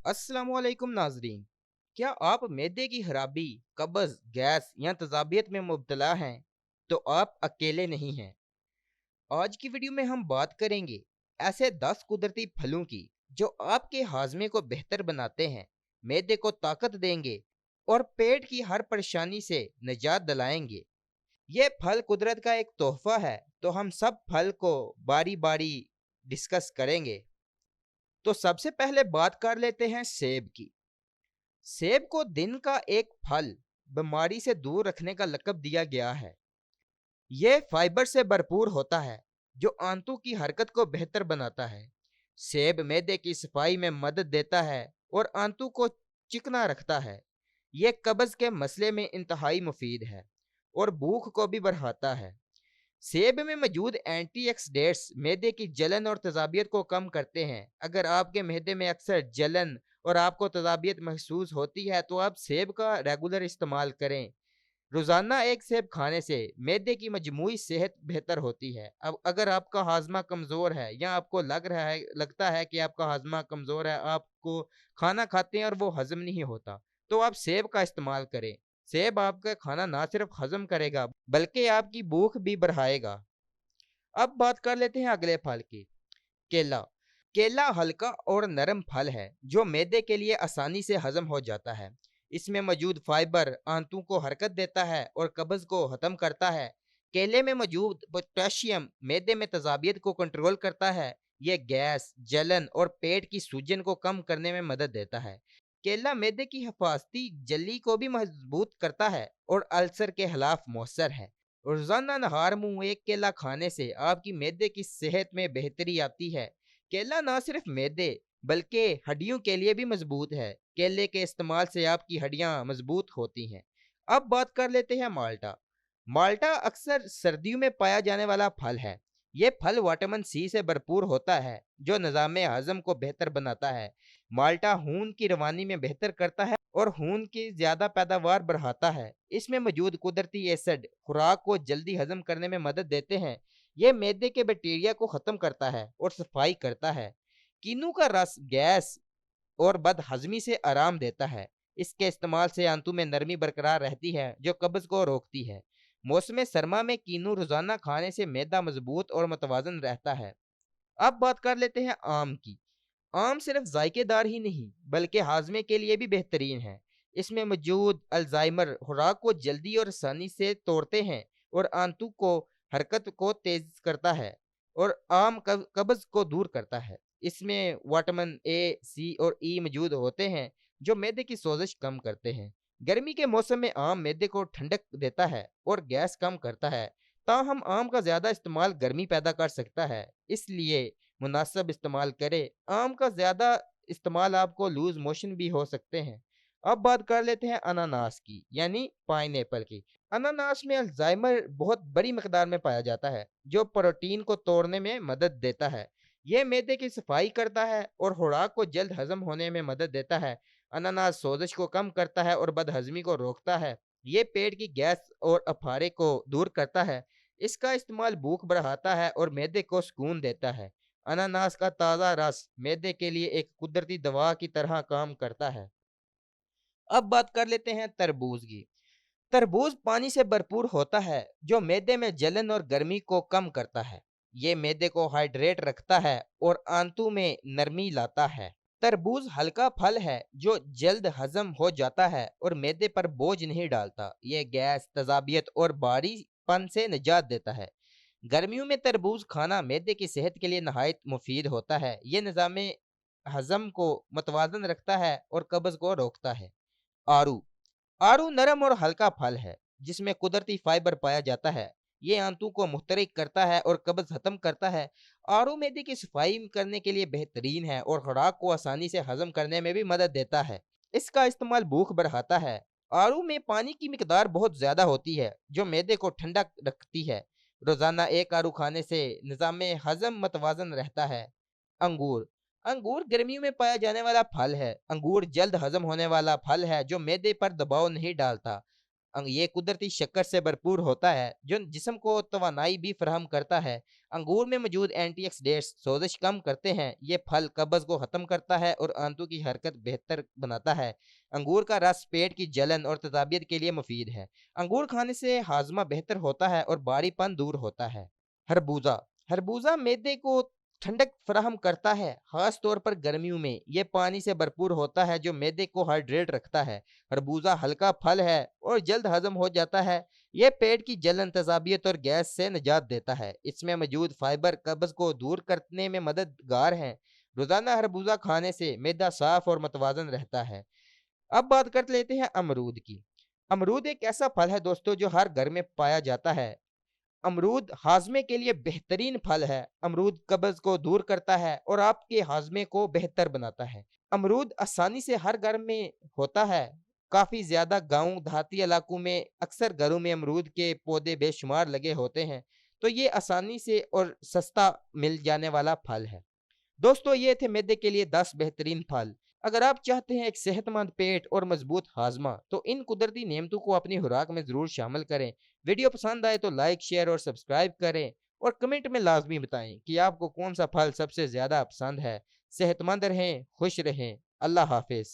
अस्सलाम वालेकुम नाजरीन। क्या आप मैदे की खराबी, कब्ज, गैस या तजाबियत में मुब्तला हैं? तो आप अकेले नहीं हैं। आज की वीडियो में हम बात करेंगे ऐसे 10 कुदरती फलों की जो आपके हाजमे को बेहतर बनाते हैं, मैदे को ताकत देंगे और पेट की हर परेशानी से निजात दिलाएंगे। ये फल कुदरत का एक तोहफा है, तो हम सब फल को बारी बारी डिस्कस करेंगे। तो सबसे पहले बात कर लेते हैं सेब की। सेब को दिन का एक फल बीमारी से दूर रखने का लक़ब दिया गया है। यह फाइबर से भरपूर होता है जो आंतों की हरकत को बेहतर बनाता है। सेब मैदे की सफाई में मदद देता है और आंतों को चिकना रखता है। यह कब्ज के मसले में इंतहाई मुफीद है और भूख को भी बढ़ाता है। सेब में मौजूद एंटीऑक्सीडेंट्स मैदे की जलन और तेजाबियत को कम करते हैं। अगर आपके मैदे में अक्सर जलन और आपको तेजाबियत महसूस होती है तो आप सेब का रेगुलर इस्तेमाल करें। रोजाना एक सेब खाने से मैदे की मजमूई सेहत बेहतर होती है। अब अगर आपका हाजमा कमजोर है या आपको लगता है कि आपका हाजमा कमजोर है, आपको खाना खाते हैं और वो हजम नहीं होता, तो आप सेब का इस्तेमाल करें। सेब आपका खाना ना सिर्फ हजम करेगा बल्कि आपकी भूख भी बढ़ाएगा। अब बात कर लेते हैं अगले फल की। केला। केला हल्का और नरम फल है जो मैदे के लिए आसानी से हजम हो जाता है। इसमें मौजूद फाइबर आंतों को हरकत देता है और कब्ज को खत्म करता है। केले में मौजूद पोटेशियम मैदे में तेजाबियत को कंट्रोल करता है। यह गैस, जलन और पेट की सूजन को कम करने में मदद देता है। केला मैदे की हिफाजती झिल्ली को भी मजबूत करता है और अल्सर के खिलाफ मौसर है। रोजाना नहार मुंह एक केला खाने से आपकी मैदे की सेहत में बेहतरी आती है। केला ना सिर्फ मैदे बल्कि हड्डियों के लिए भी मजबूत है। केले के इस्तेमाल से आपकी हड्डियां मजबूत होती हैं। अब बात कर लेते हैं माल्टा। माल्टा अक्सर सर्दियों में पाया जाने वाला फल है। ये फल विटामिन सी से भरपूर होता है जो निज़ाम हजम को बेहतर बनाता है। माल्टा खून की रवानी में बेहतर करता है और खून की ज्यादा पैदावार बढ़ाता है। इसमें मौजूद कुदरती एसिड खुराक को जल्दी हजम करने में मदद देते हैं। यह मैदे के बैक्टीरिया को खत्म करता है और सफाई करता है। कीनू का रस गैस और बदहजमी से आराम देता है। इसके इस्तेमाल से आंतों में नरमी बरकरार रहती है जो कब्ज को रोकती है। मौसम सरमा में कीनू रोजाना खाने से मैदा मजबूत और मुतवाजन रहता है। अब बात कर लेते हैं आम की। आम सिर्फ जायकेदार ही नहीं बल्कि हाजमे के लिए भी बेहतरीन है। इसमें मौजूद अल्जाइमर खुराक को जल्दी और आसानी से तोड़ते हैं और आंतों को हरकत को तेज करता है और आम कब्ज को दूर करता है। इसमें विटामिन ए, सी और ई मौजूद होते हैं जो मैदे की सोजिश कम करते हैं। गर्मी के मौसम में आम मैदे को ठंडक देता है और गैस कम करता है। ताहम आम का ज्यादा इस्तेमाल गर्मी पैदा कर सकता है, इसलिए मुनासिब इस्तेमाल करें। आम का ज़्यादा इस्तेमाल आपको लूज मोशन भी हो सकते हैं। अब बात कर लेते हैं अनानास की, यानी पाइनएप्पल की। अनानास में अल्जाइमर बहुत बड़ी मकदार में पाया जाता है जो प्रोटीन को तोड़ने में मदद देता है। यह मैदे की सफाई करता है और खुराक को जल्द हजम होने में मदद देता है। अनानास सोजिश को कम करता है और बदहजमी को रोकता है। ये पेट की गैस और अफारे को दूर करता है। इसका इस्तेमाल भूख बढ़ाता है और मैदे को सुकून देता है। अनानास का ताज़ा रस मैदे के लिए एक कुदरती दवा की तरह काम करता है। अब बात कर लेते हैं तरबूज की। तरबूज पानी से भरपूर होता है जो मैदे में जलन और गर्मी को कम करता है। ये मैदे को हाइड्रेट रखता है और आंतों में नरमी लाता है। तरबूज हल्का फल है जो जल्द हजम हो जाता है और मैदे पर बोझ नहीं डालता। ये गैस, तेजाबियत और भारीपन से निजात देता है। गर्मियों में तरबूज खाना मैदे की सेहत के लिए नहायत मुफीद होता है। ये निज़ाम हजम को मतवाजन रखता है और कब्ज को रोकता है। आड़ू। आड़ू नरम और हल्का फल है जिसमें कुदरती फाइबर पाया जाता है। ये आंतों को मुहतरिक करता है और कब्ज खत्म करता है। आड़ू मैदे की सफाई करने के लिए बेहतरीन है और खुराक को आसानी से हजम करने में भी मदद देता है। इसका इस्तेमाल भूख बढ़ाता है। आड़ू में पानी की मिकदार बहुत ज्यादा होती है जो मैदे को ठंडा रखती है। रोजाना एक आड़ू खाने से निज़ाम हजम मतवाजन रहता है। अंगूर। अंगूर गर्मियों में पाया जाने वाला फल है। अंगूर जल्द हजम होने वाला फल है जो मैदे पर दबाव नहीं डालता। ये कुदरती शक्कर से भरपूर होता है जो जिस्म को तवानाई भी फराहम करता है। अंगूर में मौजूद एंटीऑक्सीडेंट्स सोजिश कम करते हैं। ये फल कब्ज को ख़त्म करता है और आंतों की हरकत बेहतर बनाता है। अंगूर का रस पेट की जलन और तजाबियत के लिए मुफीद है। अंगूर खाने से हाजमा बेहतर होता है और भारीपन दूर होता है। खरबूजा खरबूजा मैदे को ठंडक फराहम करता है, खास तौर पर गर्मियों में। ये पानी से भरपूर होता है जो मैदे को हाइड्रेट रखता है। खरबूजा हल्का फल है और जल्द हजम हो जाता है। ये पेट की जलन, तेजाबियत और गैस से निजात देता है। इसमें मौजूद फाइबर कब्ज को दूर करने में मददगार है। रोजाना खरबूजा खाने से मैदा साफ और मतवाजन रहता है। अब बात कर लेते हैं अमरूद की। अमरूद एक ऐसा फल है दोस्तों जो हर घर में पाया जाता है। अमरूद हाजमे के लिए बेहतरीन फल है। अमरूद कब्ज को दूर करता है और आपके हाजमे को बेहतर बनाता है। अमरूद आसानी से हर घर में होता है। काफी ज्यादा गांव देहाती इलाकों में अक्सर घरों में अमरूद के पौधे बेशुमार लगे होते हैं। तो ये आसानी से और सस्ता मिल जाने वाला फल है। दोस्तों ये थे मैदे के लिए 10 बेहतरीन फल। अगर आप चाहते हैं एक सेहतमंद पेट और मजबूत हाजमा तो इन कुदरती नेमतों को अपनी खुराक में जरूर शामिल करें। वीडियो पसंद आए तो लाइक, शेयर और सब्सक्राइब करें और कमेंट में लाजमी बताएं कि आपको कौन सा फल सबसे ज्यादा पसंद है। सेहतमंद रहें, खुश रहें। अल्लाह हाफिज।